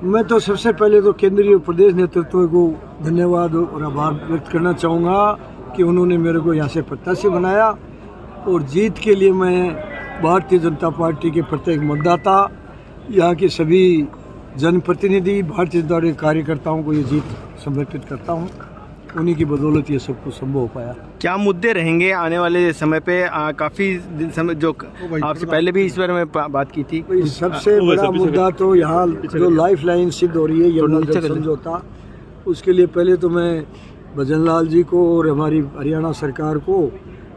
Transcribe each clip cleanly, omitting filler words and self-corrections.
मैं तो सबसे पहले तो केंद्रीय प्रदेश नेतृत्व को धन्यवाद और आभार व्यक्त करना चाहूँगा कि उन्होंने मेरे को यहाँ से प्रत्याशी बनाया और जीत के लिए मैं भारतीय जनता पार्टी के प्रत्येक मतदाता, यहाँ के सभी जनप्रतिनिधि, भारतीय जनता पार्टी कार्यकर्ताओं को ये जीत समर्पित करता हूँ। उन्हीं की बदौलत ये सब कुछ संभव हो पाया। क्या मुद्दे रहेंगे आने वाले समय पे? काफ़ी दिन समय जो आपसे पहले भी इस बारे में बात की थी। सबसे बड़ा मुद्दा तो यहाँ जो लाइफ लाइन सिद्ध हो रही है यमुना जल समझौता, उसके लिए पहले तो मैं भजन लाल जी को और हमारी हरियाणा सरकार को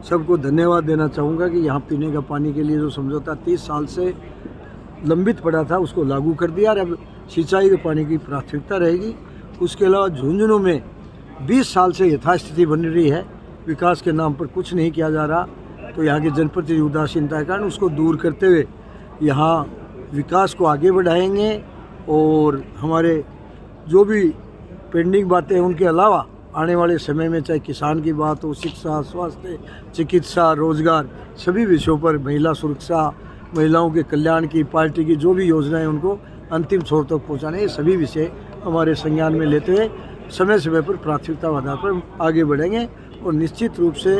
सबको धन्यवाद देना चाहूँगा कि यहाँ पीने का पानी के लिए जो समझौता 30 साल से लंबित पड़ा था उसको लागू कर दिया और अब सिंचाई के पानी की प्राथमिकता रहेगी। उसके अलावा झुंझुनू में 20 साल से यथास्थिति बन रही है, विकास के नाम पर कुछ नहीं किया जा रहा, तो यहाँ के जनप्रतिनिधि उदासीनता के कारण उसको दूर करते हुए यहाँ विकास को आगे बढ़ाएंगे और हमारे जो भी पेंडिंग बातें हैं उनके अलावा आने वाले समय में चाहे किसान की बात हो, शिक्षा, स्वास्थ्य, चिकित्सा, रोजगार, सभी विषयों पर महिला सुरक्षा, महिलाओं के कल्याण की पार्टी की जो भी योजनाएं उनको अंतिम छोर तक पहुँचाने, ये सभी विषय हमारे संज्ञान में लेते हुए समय समय पर प्राथमिकता आधार पर आगे बढ़ेंगे और निश्चित रूप से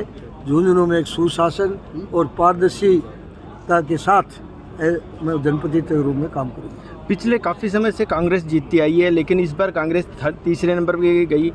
झुंझुनू में एक सुशासन और पारदर्शिता के साथ मैं जनप्रतिनिधि के रूप में काम करूँगा। पिछले काफ़ी समय से कांग्रेस जीतती आई है, लेकिन इस बार कांग्रेस तीसरे नंबर पर गई,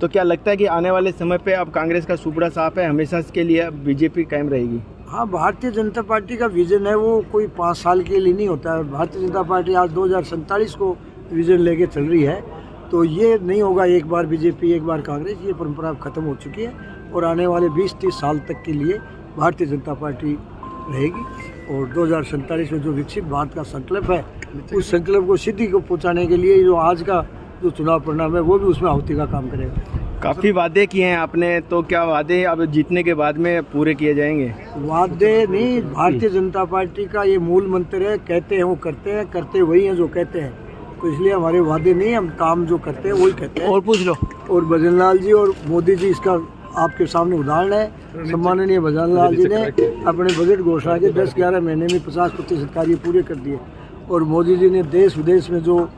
तो क्या लगता है कि आने वाले समय पे अब कांग्रेस का सुपड़ा साफ है, हमेशा के लिए बीजेपी कायम रहेगी? हाँ, भारतीय जनता पार्टी का विजन है वो कोई 5 साल के लिए नहीं होता है। भारतीय जनता पार्टी आज 2047 को विजन लेके चल रही है, तो ये नहीं होगा एक बार बीजेपी एक बार कांग्रेस, ये परंपरा खत्म हो चुकी है और आने वाले 20-30 साल तक के लिए भारतीय जनता पार्टी रहेगी। और 2047 में जो विकसित भारत का संकल्प है, उस संकल्प को सिद्धि को पहुंचाने के लिए जो आज का जो चुनाव परिणाम है वो भी उसमें आहुति का काम करेगा। काफ़ी वादे किए हैं आपने, तो क्या वादे अब जीतने के बाद में पूरे किए जाएंगे? वादे नहीं, भारतीय जनता पार्टी का ये मूल मंत्र है, कहते हैं वो करते हैं, करते वही हैं जो कहते हैं, तो इसलिए हमारे वादे नहीं, हम काम जो करते हैं वही कहते हैं। और पूछ लो। और भजन लाल जी और मोदी जी इसका आपके सामने उदाहरण है। सम्माननीय भजन लाल जी ने अपने बजट घोषणा के 10-11 महीने में 50% कार्य पूरे कर दिए और मोदी जी ने देश विदेश में जो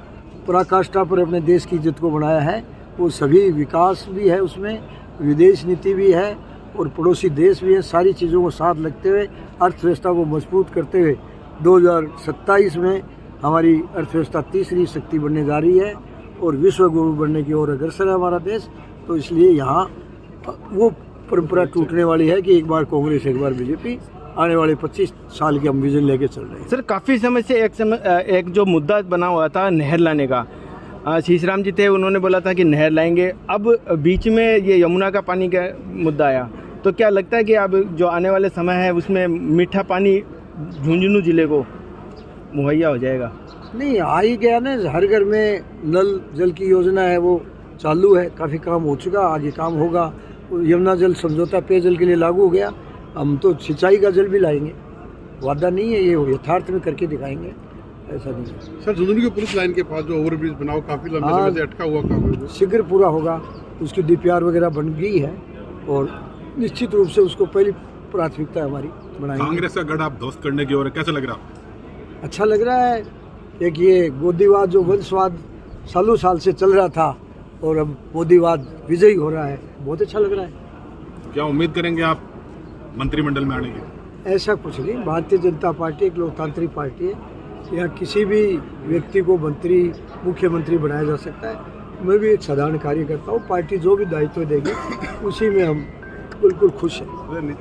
पराकाष्ठा पर अपने देश की इज्जत को बढ़ाया है, वो सभी विकास भी है, उसमें विदेश नीति भी है और पड़ोसी देश भी है। सारी चीज़ों को साथ लगते हुए अर्थव्यवस्था को मजबूत करते हुए 2027 में हमारी अर्थव्यवस्था तीसरी शक्ति बनने जा रही है और विश्व गुरु बनने की ओर अग्रसर है हमारा देश। तो इसलिए यहाँ वो परंपरा टूटने वाली है कि एक बार कांग्रेस एक बार बीजेपी, आने वाले 25 साल के हम विजन लेके चल रहे हैं। सर, काफ़ी समय से एक जो मुद्दा बना हुआ था नहर लाने का, शीशराम जी थे, उन्होंने बोला था कि नहर लाएंगे। अब बीच में ये यमुना का पानी का मुद्दा आया, तो क्या लगता है कि अब जो आने वाले समय है उसमें मीठा पानी झुंझुनू जिले को मुहैया हो जाएगा? नहीं, आ ही गया ना, हर घर में नल जल की योजना है वो चालू है, काफ़ी काम हो चुका, आगे काम होगा। यमुना जल समझौता पेयजल के लिए लागू हो गया, हम तो सिंचाई का जल भी लाएंगे। वादा नहीं है, ये यथार्थ में करके दिखाएंगे, ऐसा नहीं है। सर, झुंझुनू की पुलिस लाइन के पास जो ओवरब्रिज बनाओ काफ़ी लंबे समय से अटका हुआ काम है, शीघ्र पूरा होगा। उसकी DPR वगैरह बन गई है और निश्चित रूप से उसको पहली प्राथमिकता हमारी बनाएंगे। कांग्रेस का गढ़ आप ध्वस्त करने की ओर है, कैसा लग रहा है? अच्छा लग रहा है। एक ये गोदीवाद जो वंशवाद सालों साल से चल रहा था और अब मोदीवाद विजयी हो रहा है, बहुत अच्छा लग रहा है। क्या उम्मीद करेंगे आप मंत्रिमंडल में आने की? ऐसा कुछ नहीं, भारतीय जनता पार्टी एक लोकतांत्रिक पार्टी है, यहाँ किसी भी व्यक्ति को मंत्री मुख्यमंत्री बनाया जा सकता है। मैं भी एक साधारण कार्यकर्ता हूँ, पार्टी जो भी दायित्व देगी उसी में हम बिल्कुल खुश हैं।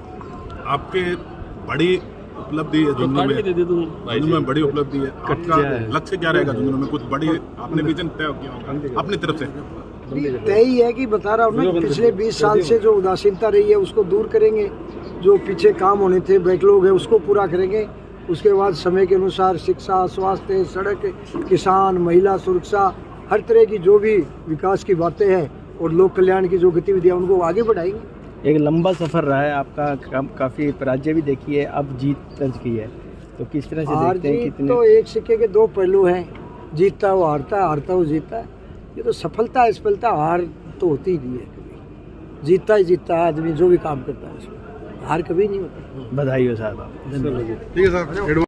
आपके बड़ी उपलब्धि है झुंझुनू में बड़ी उपलब्धि है, आपका लक्ष्य क्या रहेगा झुंझुनू में? कुछ बड़ी आपने विजन तय किया होगा अपनी तरफ से? तय ही है कि बता रहा हूँ ना, पिछले 20 साल से जो उदासीनता रही है उसको दूर करेंगे, जो पीछे काम होने थे, बैकलॉग है, उसको पूरा करेंगे। उसके बाद समय के अनुसार शिक्षा, स्वास्थ्य, सड़क, किसान, महिला सुरक्षा, हर तरह की जो भी विकास की बातें हैं और लोक कल्याण की जो गतिविधियाँ उनको आगे बढ़ाएंगे। एक लंबा सफ़र रहा है आपका, काफ़ी राज्य भी देखी है, अब जीत दर्ज की है, तो किस तरह से देखते हैं? कितने तो एक सिक्के के 2 पहलू हैं, जीतता वो हारता है, हारता वो जीतता है। ये तो सफलता असफलता हार तो होती ही नहीं है, कभी जीतता ही जीतता है आदमी जो भी काम करता है, उसमें हार कभी नहीं होता। बधाई हो साहब। धन्यवाद। ठीक है सर।